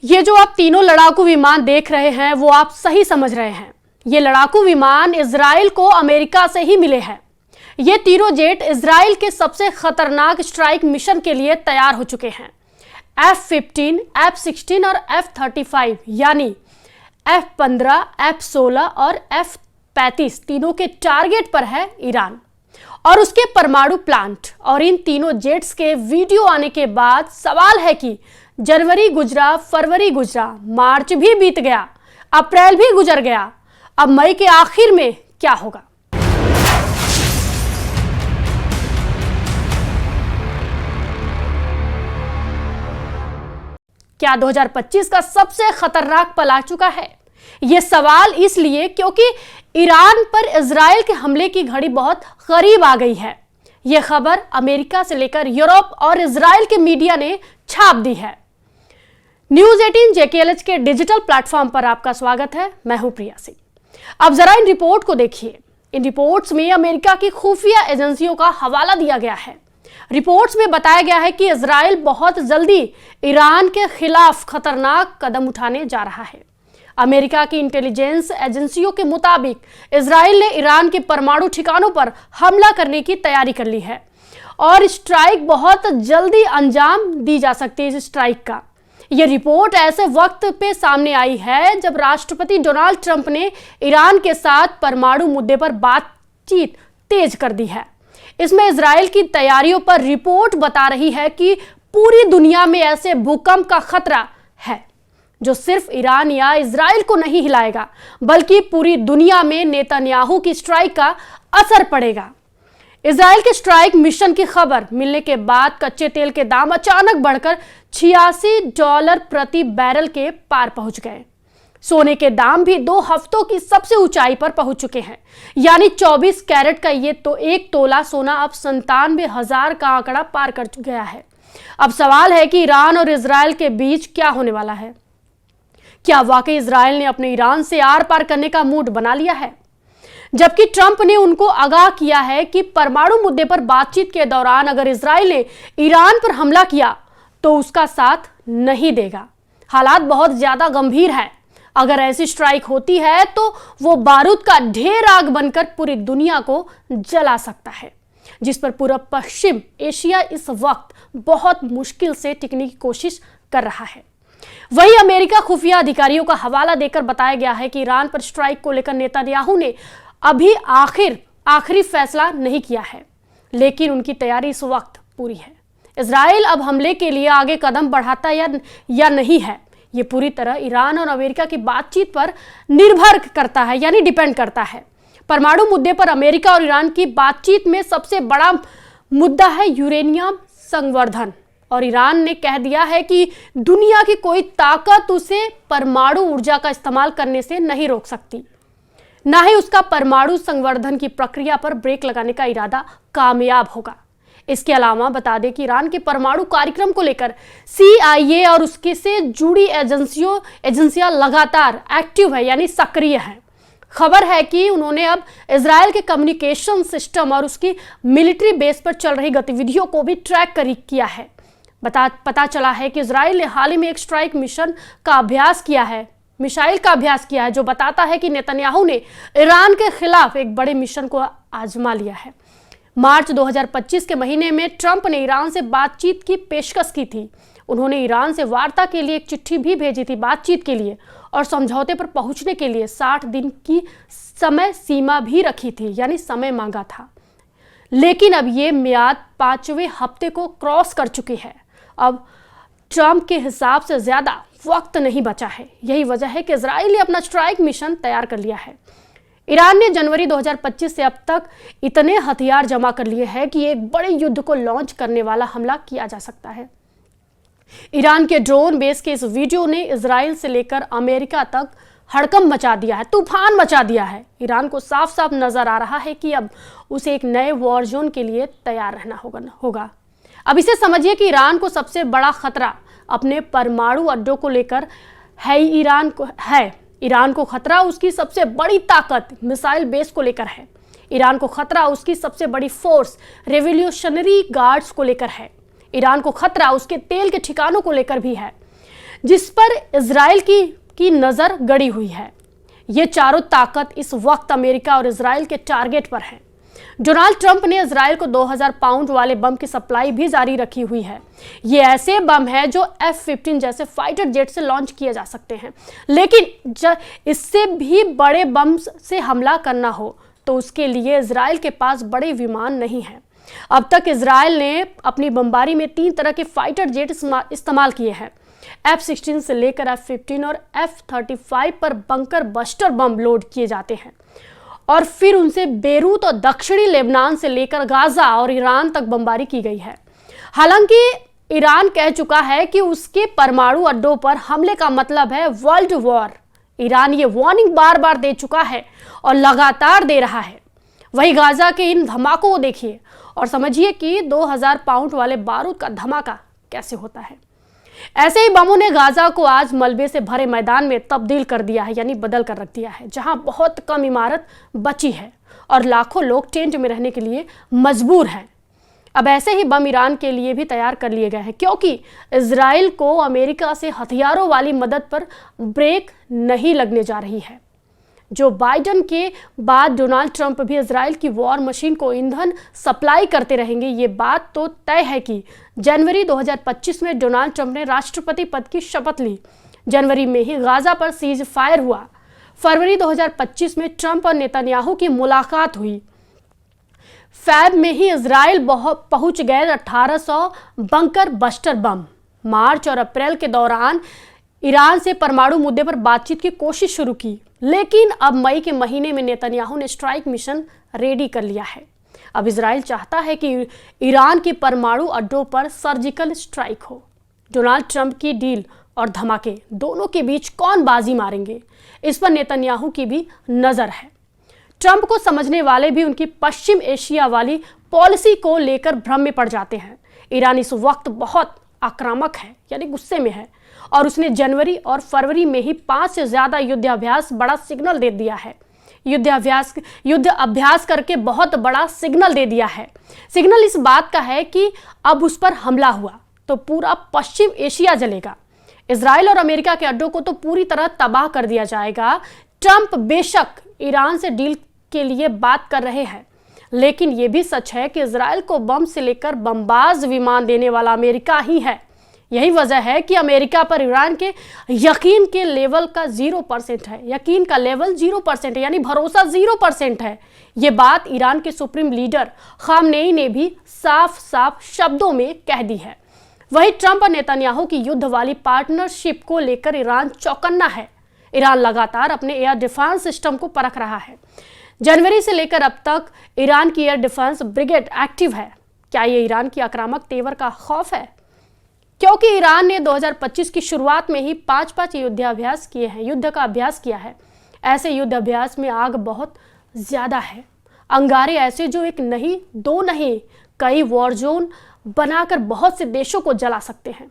ये जो आप तीनों लड़ाकू विमान देख रहे हैं वो आप सही समझ रहे हैं। ये लड़ाकू विमान इजराइल को अमेरिका से ही मिले हैं। ये तीनों जेट इजराइल के सबसे खतरनाक स्ट्राइक मिशन के लिए तैयार हो चुके हैं। F-15, F-16 और F-35 यानी F-15, F-16 और F-35 तीनों के टारगेट पर है ईरान और उसके परमाणु प्लांट। और इन तीनों जेट्स के वीडियो आने के बाद सवाल है कि जनवरी गुजरा, फरवरी गुजरा, मार्च भी बीत गया, अप्रैल भी गुजर गया, अब मई के आखिर में क्या होगा? क्या 2025 का सबसे खतरनाक पल आ चुका है? यह सवाल इसलिए क्योंकि ईरान पर इजराइल के हमले की घड़ी बहुत करीब आ गई है। यह खबर अमेरिका से लेकर यूरोप और इजराइल के मीडिया ने छाप दी है। न्यूज 18 JKLH के डिजिटल प्लेटफॉर्म पर आपका स्वागत है। मैं हूं प्रिया सिंह। अब जरा इन रिपोर्ट को देखिए। इन रिपोर्ट्स में अमेरिका की खुफिया एजेंसियों का हवाला दिया गया है। रिपोर्ट्स में बताया गया है कि इजराइल बहुत जल्दी ईरान के खिलाफ खतरनाक कदम उठाने जा रहा है। अमेरिका की इंटेलिजेंस एजेंसियों के मुताबिक इजराइल ने ईरान के परमाणु ठिकानों पर हमला करने की तैयारी कर ली है और स्ट्राइक बहुत जल्दी अंजाम दी जा सकती है। इस स्ट्राइक का यह रिपोर्ट ऐसे वक्त पे सामने आई है जब राष्ट्रपति डोनाल्ड ट्रंप ने ईरान के साथ परमाणु मुद्दे पर बातचीत तेज कर दी है। इसमें इजराइल की तैयारियों पर रिपोर्ट बता रही है कि पूरी दुनिया में ऐसे भूकंप का खतरा है जो सिर्फ ईरान या इजराइल को नहीं हिलाएगा, बल्कि पूरी दुनिया में नेतन्याहू की स्ट्राइक का असर पड़ेगा। इजराइल के स्ट्राइक मिशन की खबर मिलने के बाद कच्चे तेल के दाम अचानक बढ़कर $86 प्रति बैरल के पार पहुंच गए। सोने के दाम भी 2 हफ्तों की सबसे ऊंचाई पर पहुंच चुके हैं, यानी 24 कैरेट का ये तो 1 तोला सोना अब 97,000 का आंकड़ा पार कर गया है। अब सवाल है कि ईरान और इजराइल के बीच क्या होने वाला है? क्या वाकई इजराइल ने अपने ईरान से आर पार करने का मूड बना लिया है, जबकि ट्रंप ने उनको आगाह किया है कि परमाणु मुद्दे पर बातचीत के दौरान अगर इजराइल ने ईरान पर हमला किया तो उसका साथ नहीं देगा। हालात बहुत ज्यादा गंभीर है। अगर ऐसी स्ट्राइक होती है तो वो बारूद का ढेर आग बनकर पूरी दुनिया को जला सकता है, जिस पर पूरा पश्चिम एशिया इस वक्त बहुत मुश्किल से टिकने की कोशिश कर रहा है। वहीं अमेरिका खुफिया अधिकारियों का हवाला देकर बताया गया है कि ईरान पर स्ट्राइक को लेकर नेतन्याहू ने अभी आखिरी फैसला नहीं किया है, लेकिन उनकी तैयारी इस वक्त पूरी है। इजराइल अब हमले के लिए आगे कदम बढ़ाता या नहीं है, ये पूरी तरह ईरान और अमेरिका की बातचीत पर निर्भर करता है, यानी डिपेंड करता है। परमाणु मुद्दे पर अमेरिका और ईरान की बातचीत में सबसे बड़ा मुद्दा है यूरेनियम संवर्धन, और ईरान ने कह दिया है कि दुनिया की कोई ताकत उसे परमाणु ऊर्जा का इस्तेमाल करने से नहीं रोक सकती, ना ही उसका परमाणु संवर्धन की प्रक्रिया पर ब्रेक लगाने का इरादा कामयाब होगा। इसके अलावा बता दें कि ईरान के परमाणु कार्यक्रम को लेकर CIA और उसके से जुड़ी एजेंसियां लगातार एक्टिव है, यानी सक्रिय है। खबर है कि उन्होंने अब इजराइल के कम्युनिकेशन सिस्टम और उसकी मिलिट्री बेस पर चल रही गतिविधियों को भी ट्रैक किया है। पता चला है कि इजराइल ने हाल ही में एक स्ट्राइक मिसाइल का अभ्यास किया है, जो बताता है कि नेतन्याहू ने ईरान के खिलाफ एक बड़े मिशन को आजमा लिया है। मार्च 2025 के महीने में ट्रंप ने ईरान से बातचीत की पेशकश की थी। उन्होंने ईरान से वार्ता के लिए एक चिट्ठी भी भेजी थी बातचीत के लिए, और समझौते पर पहुंचने के लिए 60 दिन की समय सीमा भी रखी थी, यानी समय मांगा था। लेकिन अब ये मियाद 5वें हफ्ते को क्रॉस कर चुकी है। अब ट्रंप के हिसाब से ज्यादा वक्त नहीं बचा है। यही वजह है कि इजराइल ने अपना स्ट्राइक मिशन तैयार कर लिया है। ईरान ने जनवरी 2025 से अब तक इतने हथियार जमा कर लिए हैं कि एक बड़े युद्ध को लॉन्च करने वाला हमला किया जा सकता है। ईरान के ड्रोन बेस के इस वीडियो ने इजराइल से लेकर अमेरिका तक हड़कंप मचा दिया है, तूफान मचा दिया है। ईरान को साफ साफ नजर आ रहा है कि अब उसे एक नए वॉर जोन के लिए तैयार रहना होगा। अब इसे समझिए कि ईरान को सबसे बड़ा खतरा अपने परमाणु अड्डों को लेकर है। ईरान को खतरा उसकी सबसे बड़ी ताकत मिसाइल बेस को लेकर है। ईरान को खतरा उसकी सबसे बड़ी फोर्स रेवोल्यूशनरी गार्ड्स को लेकर है। ईरान को खतरा उसके तेल के ठिकानों को लेकर भी है। जिस पर इजराइल की नजर गड़ी हुई है। ये चारों ताकत इस वक्त अमेरिका और इजराइल के टारगेट पर है। डोनाल्ड ट्रंप ने इजराइल को 2000 पाउंड वाले बम की सप्लाई भी जारी रखी हुई है। ये ऐसे बम है जो F-15 जैसे फाइटर जेट से लॉन्च किए जा सकते हैं, लेकिन इससे भी बड़े बम से हमला करना हो तो उसके लिए इजराइल के पास बड़े विमान नहीं हैं। अब तक इजराइल ने अपनी बमबारी में 3 तरह के फाइटर जेट इस्तेमाल किए हैं। F-16 से लेकर F-15 और F-35 पर बंकर बस्टर बम लोड किए जाते हैं और फिर उनसे बेरूत और दक्षिणी लेबनान से लेकर गाजा और ईरान तक बमबारी की गई है। हालांकि ईरान कह चुका है कि उसके परमाणु अड्डों पर हमले का मतलब है वर्ल्ड वॉर। ईरान ये वार्निंग बार बार दे चुका है और लगातार दे रहा है। वही गाजा के इन धमाकों को देखिए और समझिए कि 2000 पाउंड वाले बारूद का धमाका कैसे होता है। ऐसे ही बमों ने गाजा को आज मलबे से भरे मैदान में तब्दील कर दिया है, यानी बदल कर रख दिया है, जहां बहुत कम इमारत बची है और लाखों लोग टेंट में रहने के लिए मजबूर हैं। अब ऐसे ही बम ईरान के लिए भी तैयार कर लिए गए हैं, क्योंकि इजराइल को अमेरिका से हथियारों वाली मदद पर ब्रेक नहीं लगने जा रही है। जो बाइडेन के बाद डोनाल्ड ट्रंप भी इजराइल की वॉर मशीन को ईंधन सप्लाई करते रहेंगे। ये बात तो तय है कि जनवरी 2025 में डोनाल्ड ट्रंप ने राष्ट्रपति पद की शपथ ली। जनवरी में ही गाजा पर सीज फायर हुआ। फरवरी 2025 में ट्रंप और नेतन्याहू की मुलाकात हुई। फैब में ही इजराइल पहुंच गए 1800 बंकर बस्टर बम। मार्च और अप्रैल के दौरान ईरान से परमाणु मुद्दे पर बातचीत की कोशिश शुरू की, लेकिन अब मई के महीने में नेतन्याहू ने स्ट्राइक मिशन रेडी कर लिया है। अब इजराइल चाहता है कि ईरान के परमाणु अड्डों पर सर्जिकल स्ट्राइक हो। डोनाल्ड ट्रंप की डील और धमाके दोनों के बीच कौन बाजी मारेंगे, इस पर नेतन्याहू की भी नजर है। ट्रंप को समझने वाले भी उनकी पश्चिम एशिया वाली पॉलिसी को लेकर भ्रम में पड़ जाते हैं। ईरान इस वक्त बहुत आक्रामक है, यानी गुस्से में है, और उसने जनवरी और फरवरी में ही 5 से ज्यादा युद्धाभ्यास बड़ा सिग्नल दे दिया है। युद्ध अभ्यास करके बहुत बड़ा सिग्नल दे दिया है। सिग्नल इस बात का है कि अब उस पर हमला हुआ तो पूरा पश्चिम एशिया जलेगा। इजराइल और अमेरिका के अड्डों को तो पूरी तरह तबाह कर दिया जाएगा। ट्रंप बेशक ईरान से डील के लिए बात कर रहे हैं, लेकिन यह भी सच है कि इजराइल को बम से लेकर बमबाज विमान देने वाला अमेरिका ही है। यही वजह है कि अमेरिका पर ईरान के यकीन के लेवल का 0% है। यकीन का लेवल 0% है, यानी भरोसा 0% है। ये बात ईरान के सुप्रीम लीडर खामनेई ने भी साफ साफ शब्दों में कह दी है। वही ट्रंप और नेतन्याहू की युद्ध वाली पार्टनरशिप को लेकर ईरान चौकन्ना है। ईरान लगातार अपने एयर डिफेंस सिस्टम को परख रहा है। जनवरी से लेकर अब तक ईरान की एयर डिफेंस ब्रिगेड एक्टिव है। क्या ये ईरान की आक्रामक तेवर का खौफ है? क्योंकि ईरान ने 2025 की शुरुआत में ही 5 युद्ध का अभ्यास किया है। ऐसे युद्ध अभ्यास में आग बहुत ज्यादा है। अंगारे ऐसे जो एक नहीं, दो नहीं, कई वॉर जोन बनाकर बहुत से देशों को जला सकते हैं।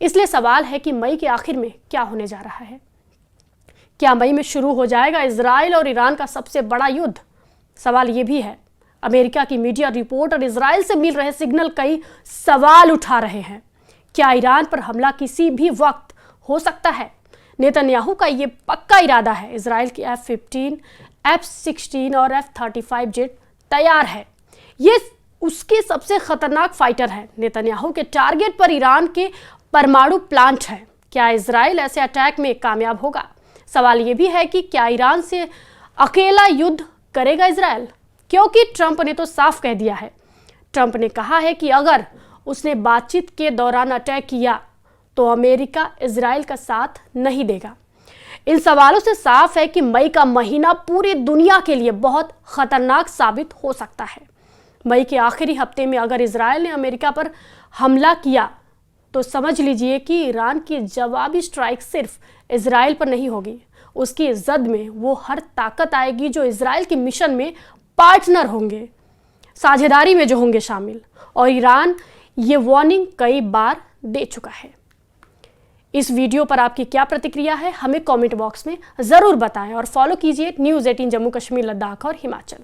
इसलिए सवाल है कि मई के आखिर में क्या होने जा रहा है। क्या मई में शुरू हो जाएगा इजराइल और ईरान का सबसे बड़ा युद्ध? सवाल ये भी है। अमेरिका की मीडिया रिपोर्ट और इजराइल से मिल रहे सिग्नल कई सवाल उठा रहे हैं। क्या ईरान पर हमला किसी भी वक्त हो सकता है? नेतन्याहू का ये पक्का इरादा है। इजराइल की F-15, F-16 और F-35 जेट तैयार है। ये उसके सबसे खतरनाक फाइटर है। नेतन्याहू के टारगेट पर ईरान के परमाणु प्लांट है। क्या इजराइल ऐसे अटैक में कामयाब होगा? सवाल ये भी है कि क्या ईरान से अकेला युद्ध करेगा इजराइल? क्योंकि ट्रंप ने तो साफ कह दिया है। ट्रंप ने कहा है कि अगर उसने बातचीत के दौरान अटैक किया तो अमेरिका इजराइल का साथ नहीं देगा। इन सवालों से साफ है कि मई का महीना पूरी दुनिया के लिए बहुत खतरनाक साबित हो सकता है। मई के आखिरी हफ्ते में अगर इजराइल ने अमेरिका पर हमला किया तो समझ लीजिए कि ईरान की जवाबी स्ट्राइक सिर्फ इजराइल पर नहीं होगी, उसकी जद में वो हर ताकत आएगी जो इजराइल के मिशन में पार्टनर होंगे, साझेदारी में जो होंगे शामिल। और ईरान ये वार्निंग कई बार दे चुका है। इस वीडियो पर आपकी क्या प्रतिक्रिया है, हमें कमेंट बॉक्स में ज़रूर बताएं और फॉलो कीजिए न्यूज़ 18 जम्मू कश्मीर, लद्दाख और हिमाचल।